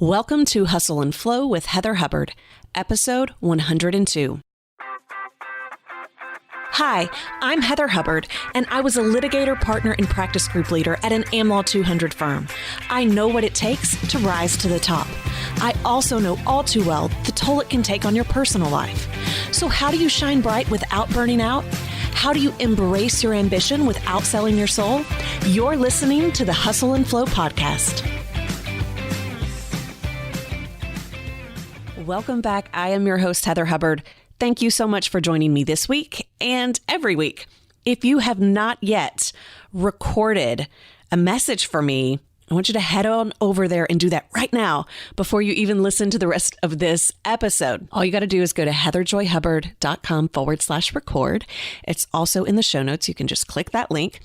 Welcome to Hustle and Flow with Heather Hubbard, episode 102. Hi, I'm Heather Hubbard, and I was a litigator, partner, and practice group leader at an AmLaw 200 firm. I know what it takes to rise to the top. I also know all too well the toll it can take on your personal life. So how do you shine bright without burning out? How do you embrace your ambition without selling your soul? You're listening to the Hustle and Flow podcast. Welcome back. I am your host, Heather Hubbard. Thank you so much for joining me this week and every week. If you have not yet recorded a message for me, I want you to head on over there and do that right now before you even listen to the rest of this episode. All you got to do is go to heatherjoyhubbard.com/record. It's also in the show notes. You can just click that link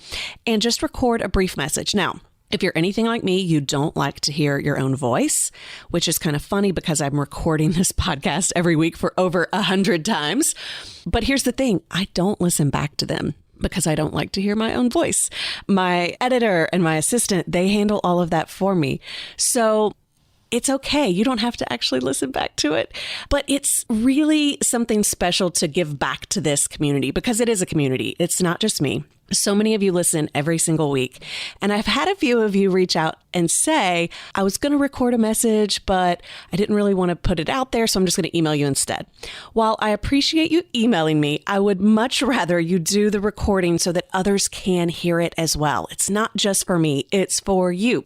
and just record a brief message. Now, if you're anything like me, you don't like to hear your own voice, which is kind of funny because I'm recording this podcast every week for over 100 times. But here's the thing, I don't listen back to them because I don't like to hear my own voice. My editor and my assistant, they handle all of that for me. So it's okay. You don't have to actually listen back to it, but it's really something special to give back to this community because it is a community. It's not just me. So many of you listen every single week. And I've had a few of you reach out and say, I was going to record a message, but I didn't really want to put it out there. So I'm just going to email you instead. While I appreciate you emailing me, I would much rather you do the recording so that others can hear it as well. It's not just for me, it's for you.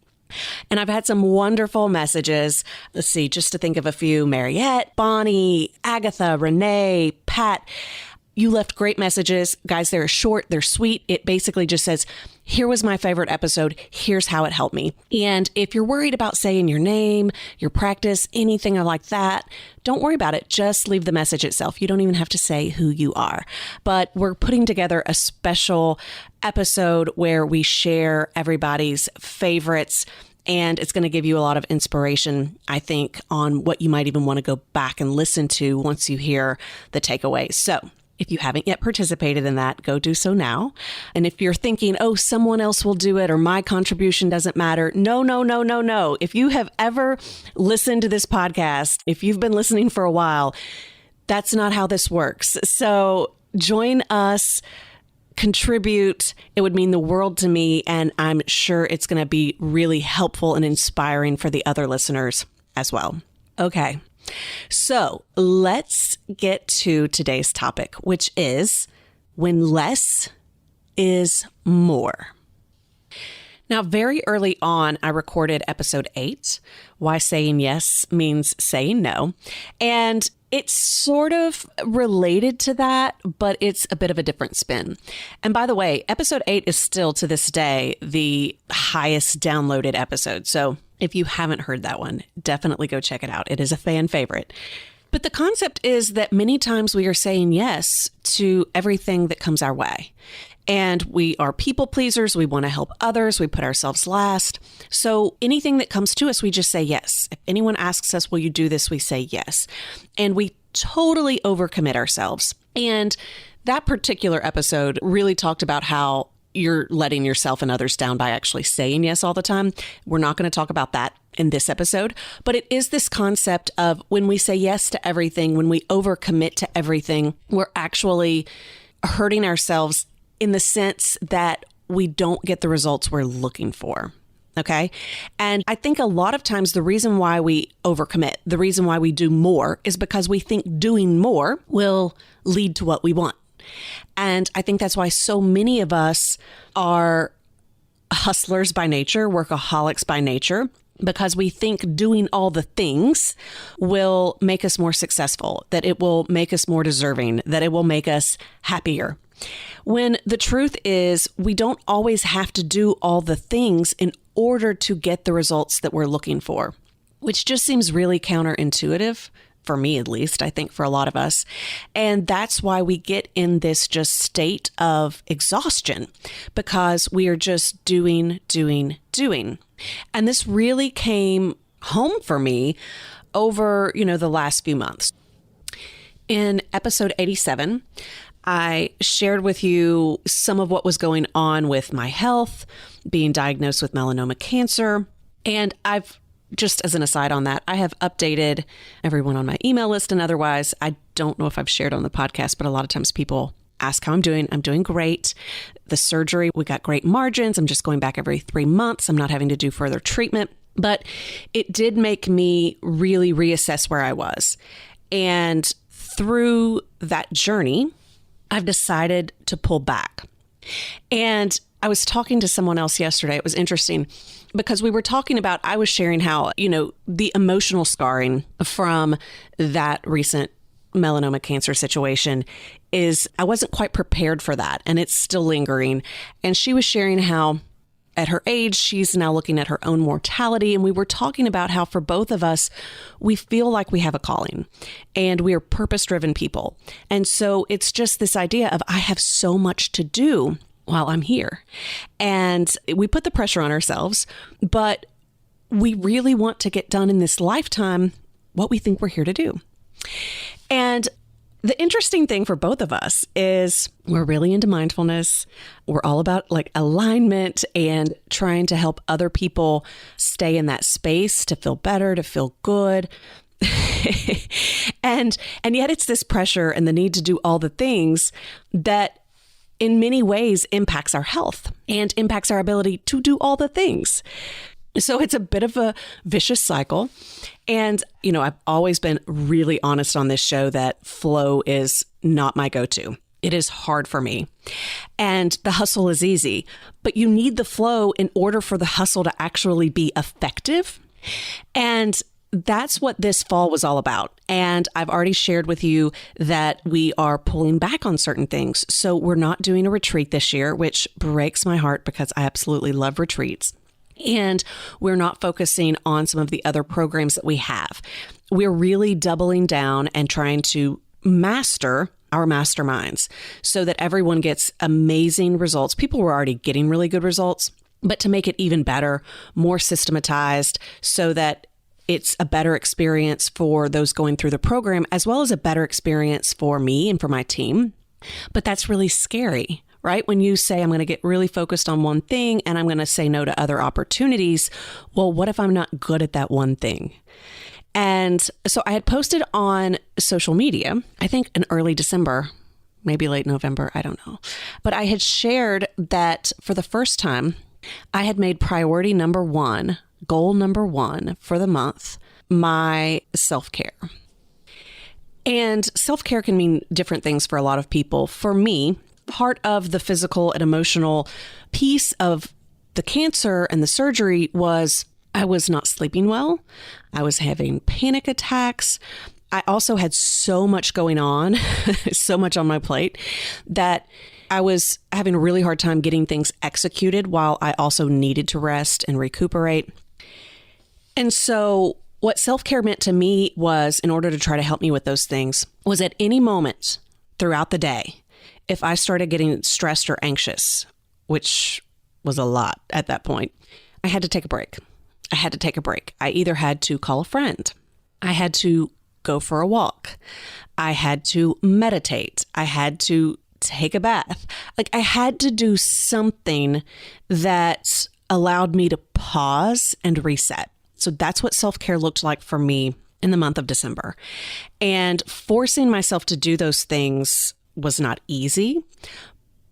And I've had some wonderful messages. Let's see, just to think of a few: Mariette, Bonnie, Agatha, Renee, Pat. You left great messages. Guys, they're short, they're sweet. It basically just says, here was my favorite episode. Here's how it helped me. And if you're worried about saying your name, your practice, anything like that, don't worry about it. Just leave the message itself. You don't even have to say who you are. But we're putting together a special episode where we share everybody's favorites. And it's going to give you a lot of inspiration, I think, on what you might even want to go back and listen to once you hear the takeaways. So if you haven't yet participated in that, go do so now. And if you're thinking, oh, someone else will do it or my contribution doesn't matter. No. If you have ever listened to this podcast, if you've been listening for a while, that's not how this works. So join us, contribute. It would mean the world to me. And I'm sure it's going to be really helpful and inspiring for the other listeners as well. Okay. So let's get to today's topic, which is when less is more. Now, very early on, I recorded episode 8, Why Saying Yes Means Saying No. And it's sort of related to that, but it's a bit of a different spin. And by the way, episode 8 is still to this day the highest downloaded episode. So if you haven't heard that one, definitely go check it out. It is a fan favorite. But the concept is that many times we are saying yes to everything that comes our way. And we are people pleasers. We want to help others. We put ourselves last. So anything that comes to us, we just say yes. If anyone asks us, will you do this? We say yes. And we totally overcommit ourselves. And that particular episode really talked about how you're letting yourself and others down by actually saying yes all the time. We're not going to talk about that in this episode, but it is this concept of when we say yes to everything, when we overcommit to everything, we're actually hurting ourselves in the sense that we don't get the results we're looking for. Okay. And I think a lot of times the reason why we overcommit, the reason why we do more is because we think doing more will lead to what we want. And I think that's why so many of us are hustlers by nature, workaholics by nature, because we think doing all the things will make us more successful, that it will make us more deserving, that it will make us happier. When the truth is, we don't always have to do all the things in order to get the results that we're looking for, which just seems really counterintuitive. For me, at least, I think for a lot of us. And that's why we get in this just state of exhaustion, because we are just doing. And this really came home for me over, the last few months. In episode 87, I shared with you some of what was going on with my health, being diagnosed with melanoma cancer. And I've just as an aside on that, I have updated everyone on my email list and otherwise. I don't know if I've shared on the podcast, but a lot of times people ask how I'm doing. I'm doing great. The surgery, we got great margins. I'm just going back every 3 months. I'm not having to do further treatment. But it did make me really reassess where I was. And through that journey, I've decided to pull back. And I was talking to someone else yesterday. It was interesting because we were talking about, I was sharing how, the emotional scarring from that recent melanoma cancer situation is, I wasn't quite prepared for that. And it's still lingering. And she was sharing how at her age, she's now looking at her own mortality. And we were talking about how for both of us, we feel like we have a calling and we are purpose-driven people. And so it's just this idea of, I have so much to do while I'm here. And we put the pressure on ourselves, but we really want to get done in this lifetime what we think we're here to do. And the interesting thing for both of us is we're really into mindfulness. We're all about alignment and trying to help other people stay in that space to feel better, to feel good. and yet it's this pressure and the need to do all the things that in many ways impacts our health and impacts our ability to do all the things. So it's a bit of a vicious cycle. And, I've always been really honest on this show that flow is not my go-to. It is hard for me. And the hustle is easy, but you need the flow in order for the hustle to actually be effective. And that's what this fall was all about. And I've already shared with you that we are pulling back on certain things. So we're not doing a retreat this year, which breaks my heart because I absolutely love retreats. And we're not focusing on some of the other programs that we have. We're really doubling down and trying to master our masterminds so that everyone gets amazing results. People were already getting really good results, but to make it even better, more systematized so that it's a better experience for those going through the program, as well as a better experience for me and for my team. But that's really scary, right? When you say, I'm going to get really focused on one thing and I'm going to say no to other opportunities. Well, what if I'm not good at that one thing? And so I had posted on social media, I think in early December, maybe late November, I don't know. But I had shared that for the first time, I had made priority number one, goal number one for the month, my self-care. And self-care can mean different things for a lot of people. For me, part of the physical and emotional piece of the cancer and the surgery was I was not sleeping well. I was having panic attacks. I also had so much going on, so much on my plate that I was having a really hard time getting things executed while I also needed to rest and recuperate. And so what self-care meant to me was, in order to try to help me with those things, was at any moment throughout the day, if I started getting stressed or anxious, which was a lot at that point, I had to take a break. I either had to call a friend. I had to go for a walk. I had to meditate. I had to take a bath. I had to do something that allowed me to pause and reset. So that's what self-care looked like for me in the month of December. And forcing myself to do those things was not easy,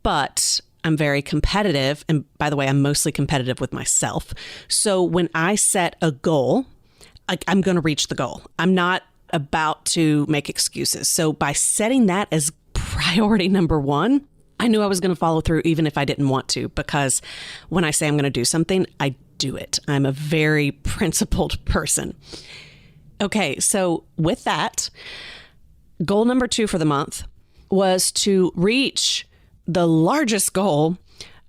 but I'm very competitive. And by the way, I'm mostly competitive with myself. So when I set a goal, I'm going to reach the goal. I'm not about to make excuses. So by setting that as priority number one, I knew I was going to follow through even if I didn't want to, because when I say I'm going to do something, I do it. I'm a very principled person. Okay, so with that, goal number 2 for the month was to reach the largest goal,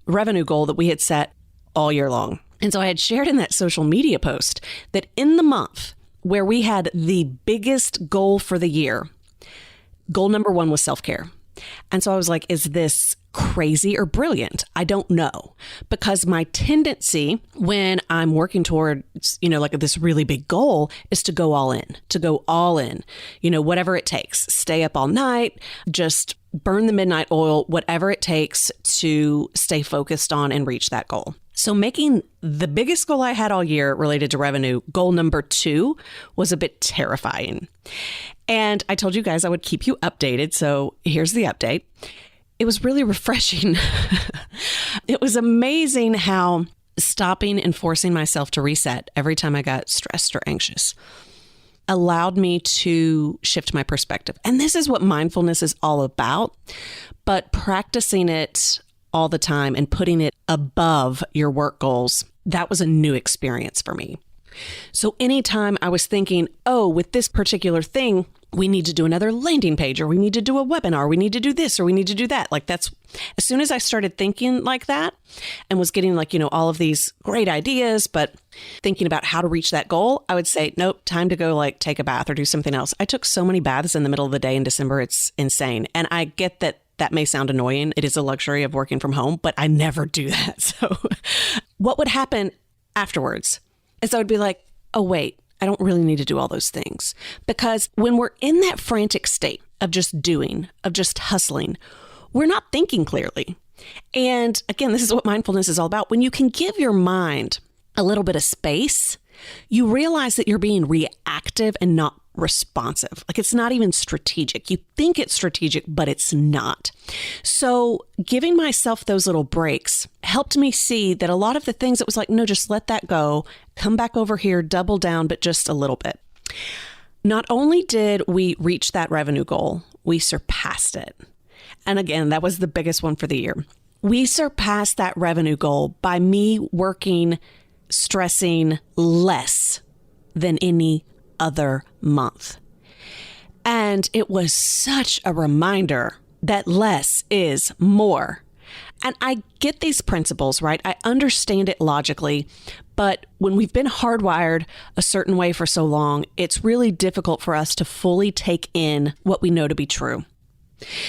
revenue goal that we had set all year long. And so I had shared in that social media post that in the month where we had the biggest goal for the year, goal number 1 was self-care. And so I was like, is this crazy or brilliant? I don't know. Because my tendency when I'm working towards, this really big goal is to go all in, whatever it takes, stay up all night, just burn the midnight oil, whatever it takes to stay focused on and reach that goal. So making the biggest goal I had all year related to revenue, goal number 2, was a bit terrifying. And I told you guys I would keep you updated. So here's the update. It was really refreshing. It was amazing how stopping and forcing myself to reset every time I got stressed or anxious allowed me to shift my perspective. And this is what mindfulness is all about, but practicing it all the time and putting it above your work goals, that was a new experience for me. So anytime I was thinking, oh, with this particular thing, we need to do another landing page, or we need to do a webinar, we need to do this, or we need to do that. Like that's, as soon as I started thinking like that and was getting all of these great ideas, but thinking about how to reach that goal, I would say, nope, time to go take a bath or do something else. I took so many baths in the middle of the day in December. It's insane. And I get that may sound annoying. It is a luxury of working from home, but I never do that. So what would happen afterwards is I would be like, oh, wait, I don't really need to do all those things. Because when we're in that frantic state of just doing, of just hustling, we're not thinking clearly. And again, this is what mindfulness is all about. When you can give your mind a little bit of space, you realize that you're being reactive and not responsive. It's not even strategic. You think it's strategic, but it's not. So giving myself those little breaks helped me see that a lot of the things it was no, just let that go, come back over here, double down, but just a little bit. Not only did we reach that revenue goal, we surpassed it. And again, that was the biggest one for the year. We surpassed that revenue goal by me working, stressing less than any other month. And it was such a reminder that less is more. And I get these principles, right? I understand it logically, but when we've been hardwired a certain way for so long, it's really difficult for us to fully take in what we know to be true.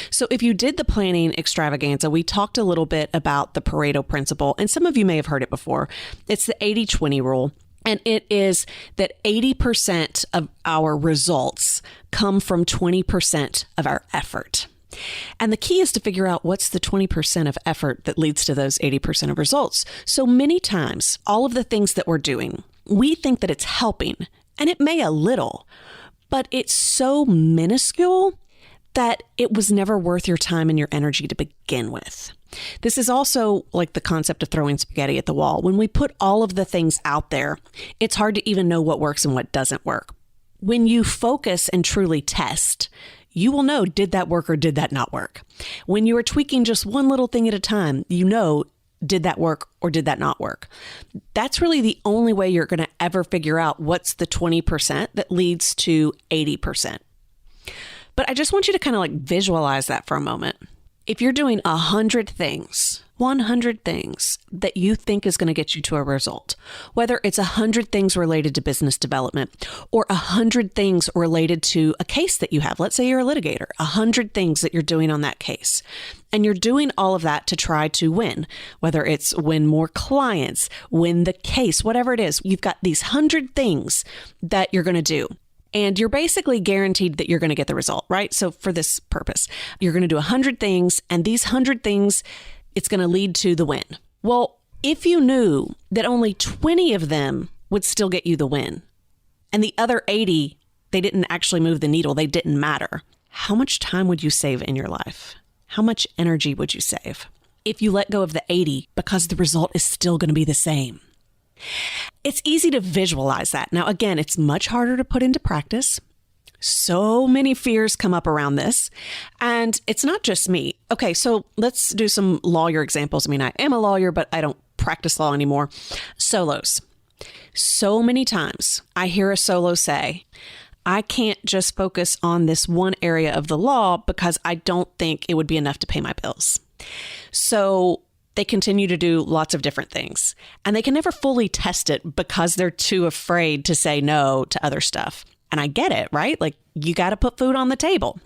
So if you did the planning extravaganza, we talked a little bit about the Pareto Principle, and some of you may have heard it before. It's the 80-20 rule. And it is that 80% of our results come from 20% of our effort. And the key is to figure out what's the 20% of effort that leads to those 80% of results. So many times, all of the things that we're doing, we think that it's helping, and it may a little, but it's so minuscule that it was never worth your time and your energy to begin with. This is also like the concept of throwing spaghetti at the wall. When we put all of the things out there, it's hard to even know what works and what doesn't work. When you focus and truly test, you will know, did that work or did that not work? When you are tweaking just one little thing at a time, you know, did that work or did that not work? That's really the only way you're going to ever figure out what's the 20% that leads to 80%. But I just want you to kind of visualize that for a moment. If you're doing 100 things that you think is going to get you to a result, whether it's 100 things related to business development or 100 things related to a case that you have, let's say you're a litigator, 100 things that you're doing on that case, and you're doing all of that to try to win, whether it's win more clients, win the case, whatever it is, you've got these 100 things that you're going to do. And you're basically guaranteed that you're going to get the result, right? So for this purpose, you're going to do 100 things, and these 100 things, it's going to lead to the win. Well, if you knew that only 20 of them would still get you the win, and the other 80, they didn't actually move the needle, they didn't matter, how much time would you save in your life? How much energy would you save if you let go of the 80 because the result is still going to be the same? It's easy to visualize that. Now, again, it's much harder to put into practice. So many fears come up around this, and it's not just me. Okay, so let's do some lawyer examples. I mean, I am a lawyer, but I don't practice law anymore. Solos. So many times I hear a solo say, I can't just focus on this one area of the law because I don't think it would be enough to pay my bills. So they continue to do lots of different things, and they can never fully test it because they're too afraid to say no to other stuff. And I get it, right? You got to put food on the table.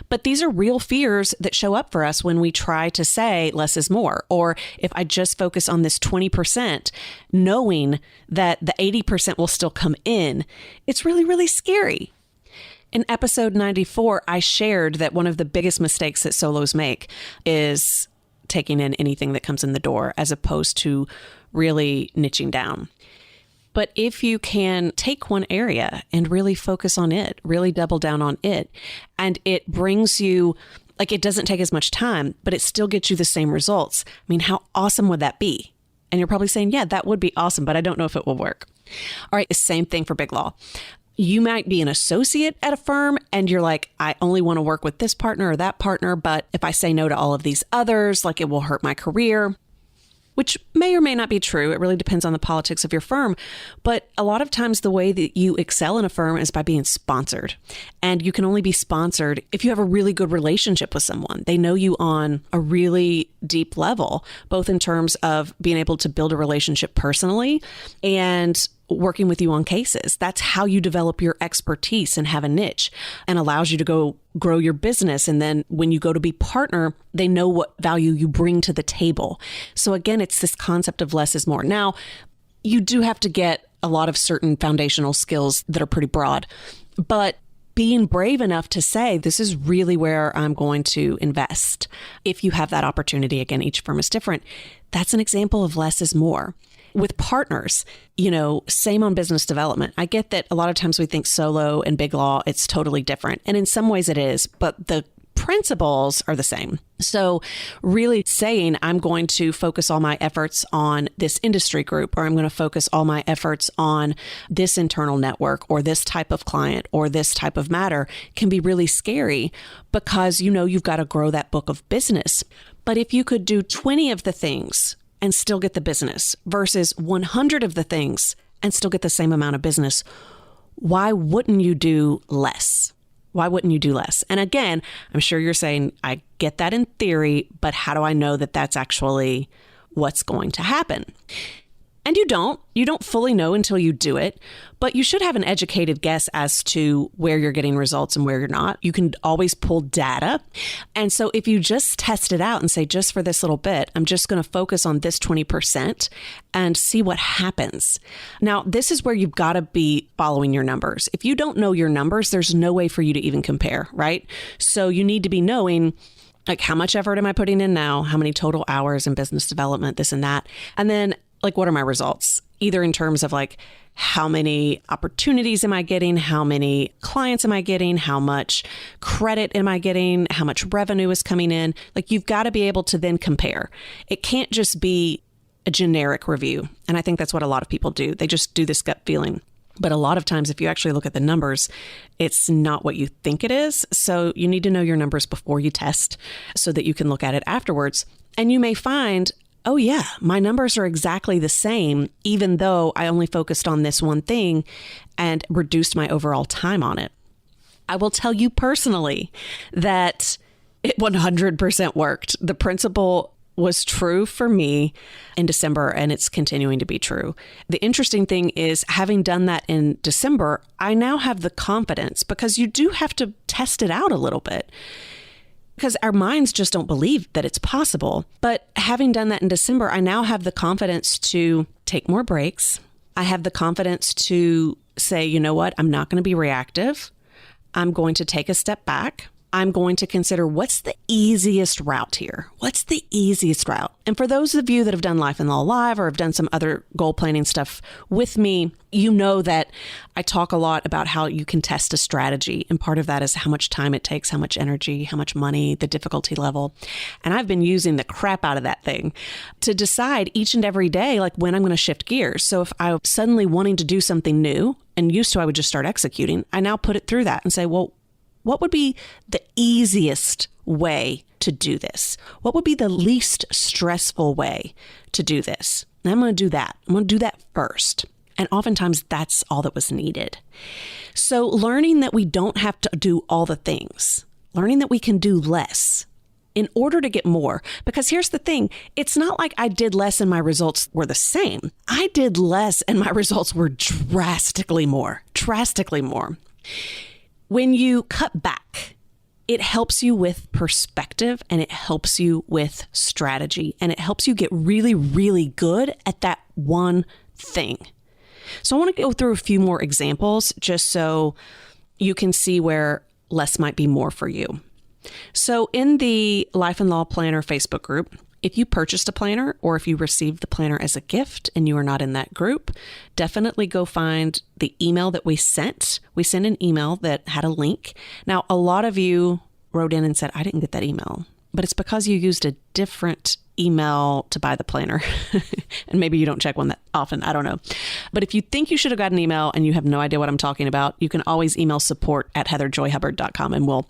But these are real fears that show up for us when we try to say less is more. Or if I just focus on this 20%, knowing that the 80% will still come in, it's really, really scary. In episode 94, I shared that one of the biggest mistakes that solos make is taking in anything that comes in the door, as opposed to really niching down. But if you can take one area and really focus on it, really double down on it, and it brings you, like, it doesn't take as much time, but it still gets you the same results. I mean, how awesome would that be? And you're probably saying, yeah, that would be awesome, but I don't know if it will work. All right, the same thing for big law. You might be an associate at a firm and you're like, I only want to work with this partner or that partner, but if I say no to all of these others, like, it will hurt my career. Which may or may not be true. It really depends on the politics of your firm. But a lot of times the way that you excel in a firm is by being sponsored. And you can only be sponsored if you have a really good relationship with someone. They know you on a really deep level, both in terms of being able to build a relationship personally and working with you on cases. That's how you develop your expertise and have a niche, and allows you to go grow your business. And then when you go to be partner, they know what value you bring to the table. So again, it's this concept of less is more. Now, you do have to get a lot of certain foundational skills that are pretty broad, but being brave enough to say, this is really where I'm going to invest. If you have that opportunity, again, each firm is different. That's an example of less is more. With partners, same on business development. I get that a lot of times we think solo and big law, it's totally different. And in some ways it is, but the principles are the same. So really saying, I'm going to focus all my efforts on this industry group, or I'm going to focus all my efforts on this internal network or this type of client or this type of matter can be really scary because you've got to grow that book of business. But if you could do 20 of the things and still get the business versus 100 of the things and still get the same amount of business, why wouldn't you do less? Why wouldn't you do less? And again, I'm sure you're saying, I get that in theory, but how do I know that that's actually what's going to happen? And you don't fully know until you do it, but you should have an educated guess as to where you're getting results and where you're not. You can always pull data. And so if you just test it out and say, just for this little bit, I'm just going to focus on this 20% and see what happens. Now, this is where you've got to be following your numbers. If you don't know your numbers, there's no way for you to even compare, right? So you need to be knowing, like, how much effort am I putting in now? How many total hours in business development, this and that. And then, like, what are my results? Either in terms of, like, how many opportunities am I getting? How many clients am I getting? How much credit am I getting? How much revenue is coming in? Like, you've got to be able to then compare. It can't just be a generic review. And I think that's what a lot of people do. They just do this gut feeling. But a lot of times, if you actually look at the numbers, it's not what you think it is. So you need to know your numbers before you test so that you can look at it afterwards. And you may find, oh yeah, my numbers are exactly the same, even though I only focused on this one thing and reduced my overall time on it. I will tell you personally that it 100% worked. The principle was true for me in December, and it's continuing to be true. The interesting thing is, having done that in December, I now have the confidence, because you do have to test it out a little bit, because our minds just don't believe that it's possible. But having done that in December, I now have the confidence to take more breaks. I have the confidence to say, you know what, I'm not going to be reactive. I'm going to take a step back. I'm going to consider, what's the easiest route here? What's the easiest route? And for those of you that have done Life and Law Live or have done some other goal planning stuff with me, you know that I talk a lot about how you can test a strategy. And part of that is how much time it takes, how much energy, how much money, the difficulty level. And I've been using the crap out of that thing to decide each and every day, like, when I'm going to shift gears. So if I'm suddenly wanting to do something new, and used to I would just start executing, I now put it through that and say, well, what would be the easiest way to do this? What would be the least stressful way to do this? And I'm going to do that. I'm going to do that first. And oftentimes that's all that was needed. So learning that we don't have to do all the things, learning that we can do less in order to get more. Because here's the thing, it's not like I did less and my results were the same. I did less and my results were drastically more. When you cut back, it helps you with perspective, and it helps you with strategy, and it helps you get really, really good at that one thing. So I want to go through a few more examples just so you can see where less might be more for you. So in the Life and Law Planner Facebook group, If you purchased a planner or if you received the planner as a gift and you are not in that group, definitely go find the email that we sent. We sent an email that had a link. Now, a lot of you wrote in and said, I didn't get that email, but it's because you used a different email to buy the planner. And maybe you don't check one that often. I don't know. But if you think you should have got an email and you have no idea what I'm talking about, you can always email support@heatherjoyhubbard.com and we'll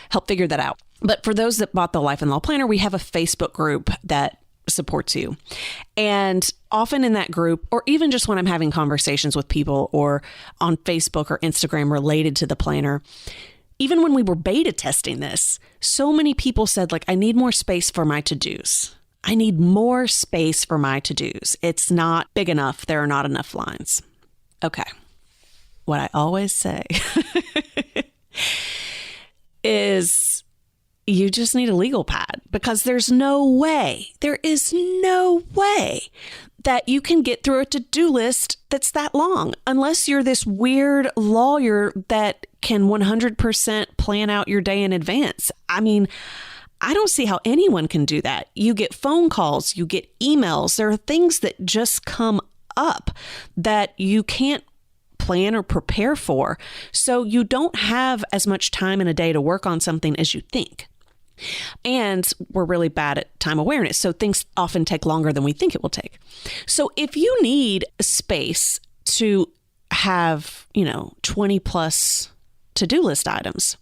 help figure that out. But for those that bought the Life and Law Planner, we have a Facebook group that supports you. And often in that group, or even just when I'm having conversations with people or on Facebook or Instagram related to the planner, even when we were beta testing this, so many people said, like, I need more space for my to-dos. I need more space for my to-dos. It's not big enough. There are not enough lines. Okay. What I always say is you just need a legal pad, because there is no way that you can get through a to-do list that's that long, unless you're this weird lawyer that can 100% plan out your day in advance. I mean, I don't see how anyone can do that. You get phone calls, you get emails. There are things that just come up that you can't plan or prepare for. So you don't have as much time in a day to work on something as you think. And we're really bad at time awareness. So things often take longer than we think it will take. So if you need space to have, 20 plus to-do list items,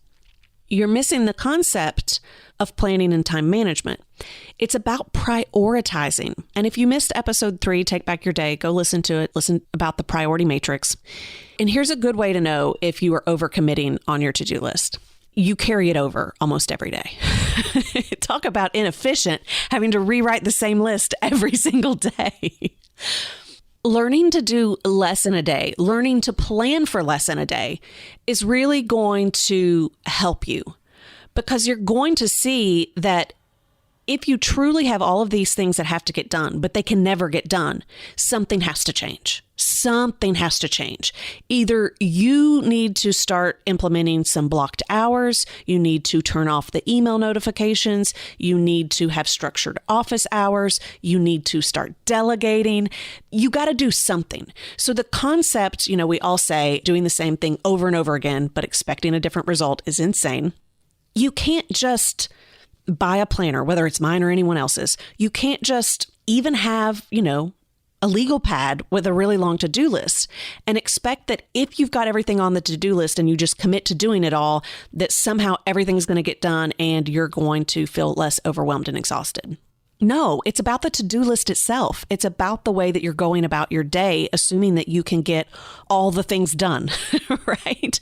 you're missing the concept of planning and time management. It's about prioritizing. And if you missed episode 3, Take Back Your Day, go listen to it. Listen about the priority matrix. And here's a good way to know if you are overcommitting on your to-do list. You carry it over almost every day. Talk about inefficient, having to rewrite the same list every single day. Learning to do less in a day, learning to plan for less in a day is really going to help you, because you're going to see that if you truly have all of these things that have to get done, but they can never get done, something has to change. Something has to change. Either you need to start implementing some blocked hours, you need to turn off the email notifications, you need to have structured office hours, you need to start delegating. You got to do something. So the concept, we all say doing the same thing over and over again, but expecting a different result is insane. You can't just buy a planner, whether it's mine or anyone else's. You can't just even have, a legal pad with a really long to-do list and expect that if you've got everything on the to-do list and you just commit to doing it all, that somehow everything's going to get done and you're going to feel less overwhelmed and exhausted. No, it's about the to-do list itself. It's about the way that you're going about your day, assuming that you can get all the things done, right?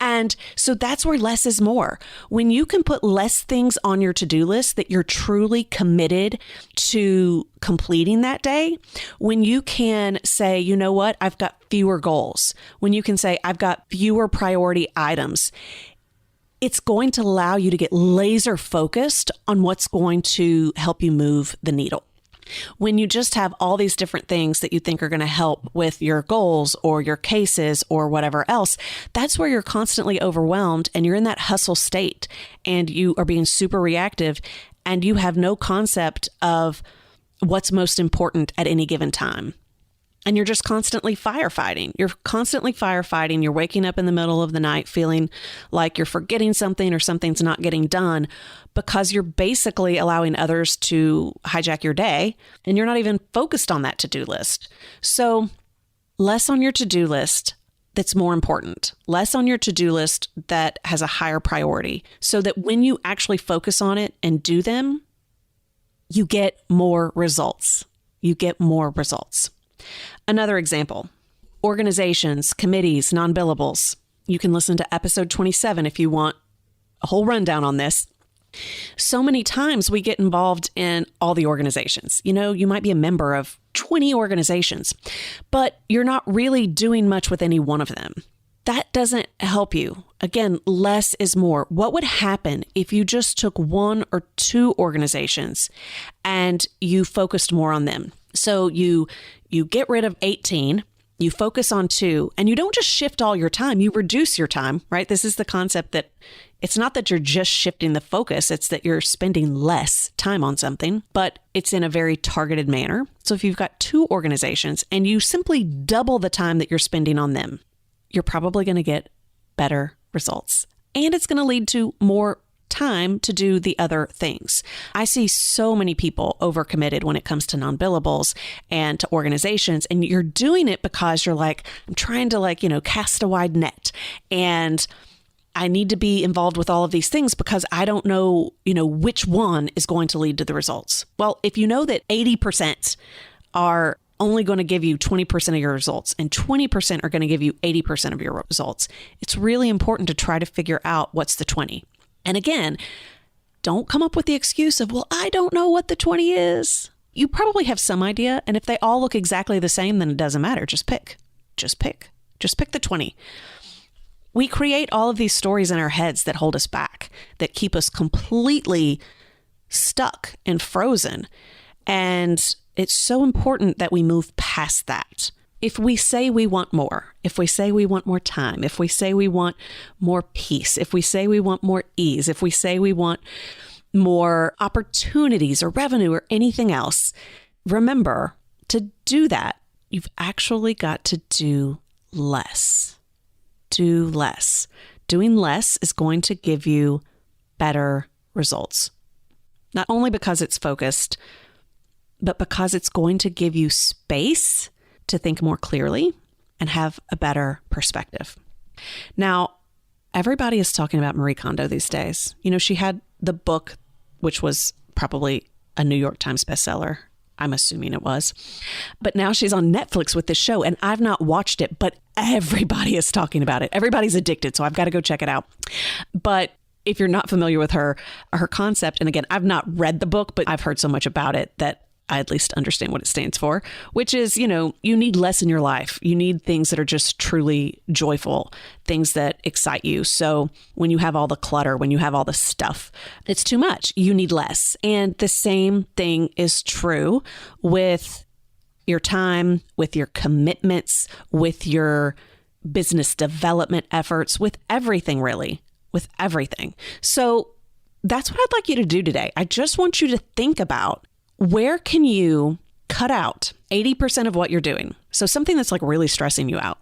And so that's where less is more. When you can put less things on your to-do list that you're truly committed to completing that day, when you can say, you know what, I've got fewer goals, when you can say, I've got fewer priority items, it's going to allow you to get laser focused on what's going to help you move the needle. When you just have all these different things that you think are going to help with your goals or your cases or whatever else, that's where you're constantly overwhelmed and you're in that hustle state and you are being super reactive and you have no concept of what's most important at any given time. And you're just constantly firefighting. You're waking up in the middle of the night feeling like you're forgetting something or something's not getting done because you're basically allowing others to hijack your day and you're not even focused on that to-do list. So less on your to-do list that's more important, less on your to-do list that has a higher priority, so that when you actually focus on it and do them, you get more results. Another example, organizations, committees, non-billables. You can listen to episode 27 if you want a whole rundown on this. So many times we get involved in all the organizations. You might be a member of 20 organizations, but you're not really doing much with any one of them. That doesn't help you. Again, less is more. What would happen if you just took 1 or 2 organizations and you focused more on them? So you get rid of 18 You focus on 2, and you don't just shift all your time, you reduce your time, right? This is the concept that it's not that you're just shifting the focus, it's that you're spending less time on something, but it's in a very targeted manner. So if you've got 2 organizations and you simply double the time that you're spending on them, you're probably going to get better results. And it's going to lead to more time to do the other things. I see so many people overcommitted when it comes to non-billables and to organizations, and you're doing it because you're like, I'm trying to cast a wide net, and I need to be involved with all of these things because I don't know, which one is going to lead to the results. Well, if you know that 80% are only going to give you 20% of your results and 20% are going to give you 80% of your results, it's really important to try to figure out what's the 20. And again, don't come up with the excuse of, well, I don't know what the 20 is. You probably have some idea. And if they all look exactly the same, then it doesn't matter. Just pick the 20. We create all of these stories in our heads that hold us back, that keep us completely stuck and frozen. And it's so important that we move past that. If we say we want more, if we say we want more time, if we say we want more peace, if we say we want more ease, if we say we want more opportunities or revenue or anything else, remember, to do that, you've actually got to do less. Do less. Doing less is going to give you better results. Not only because it's focused, but because it's going to give you space to think more clearly and have a better perspective. Now, everybody is talking about Marie Kondo these days. She had the book, which was probably a New York Times bestseller. I'm assuming it was. But now she's on Netflix with this show, and I've not watched it, but everybody is talking about it. Everybody's addicted, so I've got to go check it out. But if you're not familiar with her concept, and again, I've not read the book, but I've heard so much about it that I at least understand what it stands for, which is, you need less in your life. You need things that are just truly joyful, things that excite you. So when you have all the clutter, when you have all the stuff, it's too much. You need less. And the same thing is true with your time, with your commitments, with your business development efforts, with everything, really, with everything. So that's what I'd like you to do today. I just want you to think about, where can you cut out 80% of what you're doing? So something that's like really stressing you out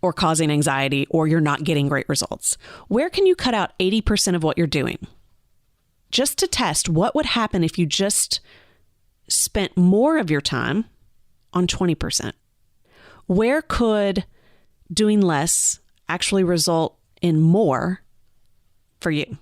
or causing anxiety, or you're not getting great results. Where can you cut out 80% of what you're doing? Just to test what would happen if you just spent more of your time on 20%. Where could doing less actually result in more for you?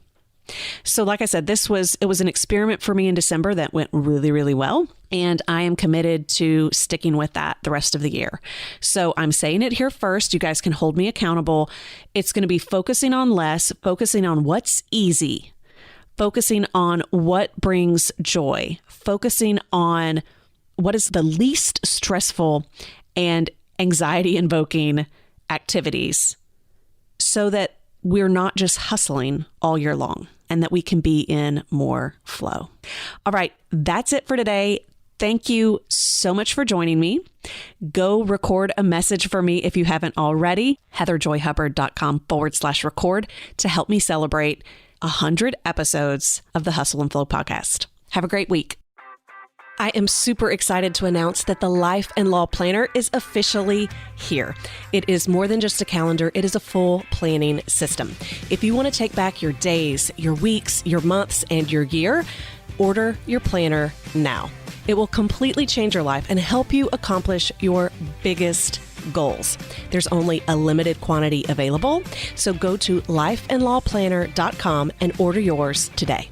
So like I said, it was an experiment for me in December that went really, really well. And I am committed to sticking with that the rest of the year. So I'm saying it here first. You guys can hold me accountable. It's going to be focusing on less, focusing on what's easy, focusing on what brings joy, focusing on what is the least stressful and anxiety invoking activities, so that we're not just hustling all year long, and that we can be in more flow. All right, that's it for today. Thank you so much for joining me. Go record a message for me if you haven't already. heatherjoyhubbard.com/record to help me celebrate 100 episodes of the Hustle and Flow podcast. Have a great week. I am super excited to announce that the Life and Law Planner is officially here. It is more than just a calendar. It is a full planning system. If you want to take back your days, your weeks, your months, and your year, order your planner now. It will completely change your life and help you accomplish your biggest goals. There's only a limited quantity available, so go to lifeandlawplanner.com and order yours today.